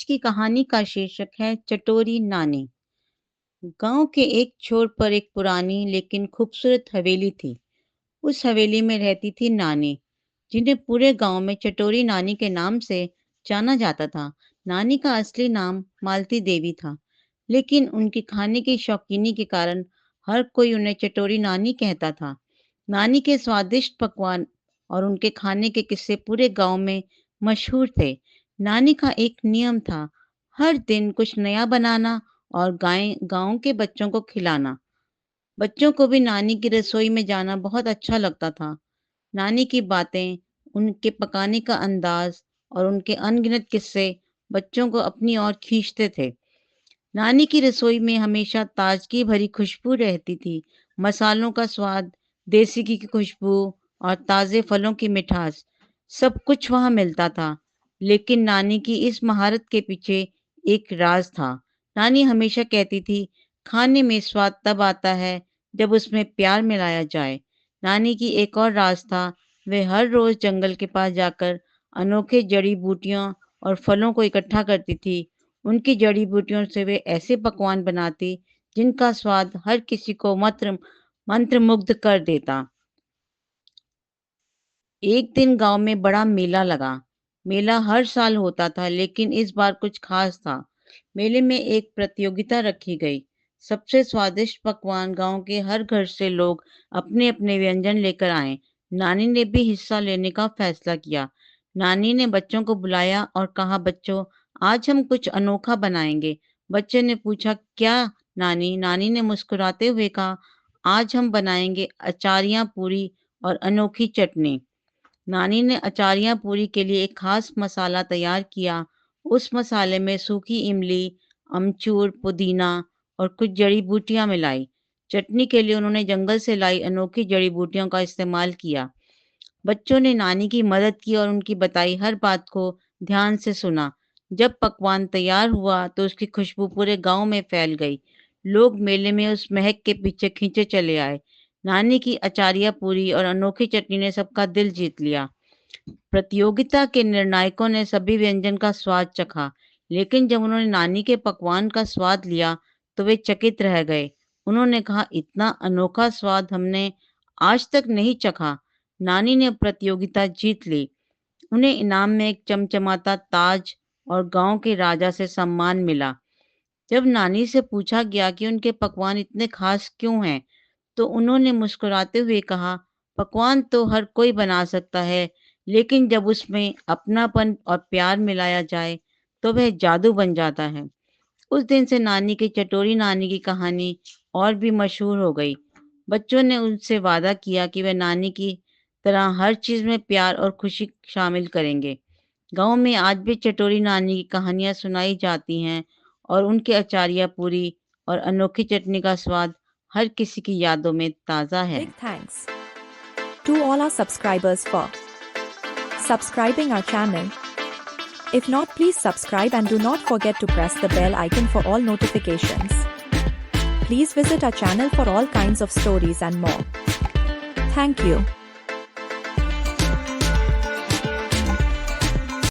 की कहानी का शीर्षक है चटोरी नानी। गांव के एक छोर पर एक पुरानी लेकिन खूबसूरत हवेली थी। उस हवेली में रहती थी नानी, जिन्हें पूरे गांव में चटोरी नानी के नाम से जाना जाता था। नानी का असली नाम मालती देवी था, लेकिन उनकी खाने की शौकीनी के कारण हर कोई उन्हें चटोरी नानी कहता था। नानी के स्वादिष्ट पकवान और उनके खाने के किस्से पूरे गांव में मशहूर थे। नानी का एक नियम था, हर दिन कुछ नया बनाना और गाय गांव के बच्चों को खिलाना। बच्चों को भी नानी की रसोई में जाना बहुत अच्छा लगता था। नानी की बातें, उनके पकाने का अंदाज और उनके अनगिनत किस्से बच्चों को अपनी ओर खींचते थे। नानी की रसोई में हमेशा ताजगी भरी खुशबू रहती थी। मसालों का स्वाद, देसी घी की खुशबू और ताजे फलों की मिठास, सब कुछ वहां मिलता था। लेकिन नानी की इस महारत के पीछे एक राज था। नानी हमेशा कहती थी, खाने में स्वाद तब आता है जब उसमें प्यार मिलाया जाए। नानी की एक और राज था, वे हर रोज जंगल के पास जाकर अनोखे जड़ी बूटियां और फलों को इकट्ठा करती थी। उनकी जड़ी बूटियों से वे ऐसे पकवान बनाती जिनका स्वाद हर किसी को मंत्र मुग्ध कर देता। एक दिन गांव में बड़ा मेला लगा। मेला हर साल होता था, लेकिन इस बार कुछ खास था। मेले में एक प्रतियोगिता रखी गई। सबसे स्वादिष्ट पकवान, गांव के हर घर से लोग अपने अपने व्यंजन लेकर आए। नानी ने भी हिस्सा लेने का फैसला किया। नानी ने बच्चों को बुलाया और कहा, बच्चों, आज हम कुछ अनोखा बनाएंगे। बच्चे ने पूछा, क्या नानी? नानी ने मुस्कुराते हुए कहा, आज हम बनाएंगे अचारियां पूरी और अनोखी चटनी। नानी ने अचारियाँ पूरी के लिए एक खास मसाला तैयार किया। उस मसाले में सूखी इमली, अमचूर, पुदीना और कुछ जड़ी बूटियां मिलाई। चटनी के लिए उन्होंने जंगल से लाई अनोखी जड़ी बूटियों का इस्तेमाल किया। बच्चों ने नानी की मदद की और उनकी बताई हर बात को ध्यान से सुना। जब पकवान तैयार हुआ तो उसकी खुशबू पूरे गांव में फैल गई। लोग मेले में उस महक के पीछे खींचे चले आए। नानी की अचारिया पूरी और अनोखी चटनी ने सबका दिल जीत लिया। प्रतियोगिता के निर्णायकों ने सभी व्यंजन का स्वाद चखा, लेकिन जब उन्होंने नानी के पकवान का स्वाद लिया तो वे चकित रह गए। उन्होंने कहा, इतना अनोखा स्वाद हमने आज तक नहीं चखा। नानी ने प्रतियोगिता जीत ली। उन्हें इनाम में एक चमचमाता ताज और गांव के राजा से सम्मान मिला। जब नानी से पूछा गया कि उनके पकवान इतने खास क्यों हैं, तो उन्होंने मुस्कुराते हुए कहा, पकवान तो हर कोई बना सकता है, लेकिन जब उसमें अपनापन और प्यार मिलाया जाए तो वह जादू बन जाता है। उस दिन से नानी की चटोरी नानी की कहानी और भी मशहूर हो गई। बच्चों ने उनसे वादा किया कि वे नानी की तरह हर चीज में प्यार और खुशी शामिल करेंगे। गांव में आज भी चटोरी नानी की कहानियां सुनाई जाती हैं और उनके अचारिया पूरी और अनोखी चटनी का स्वाद हर किसी की यादों में ताज़ा है। Big thanks to all our subscribers for subscribing our channel. If not, please subscribe and do not forget to press the bell icon for all notifications. Please visit our channel for all kinds of stories and more. Thank you.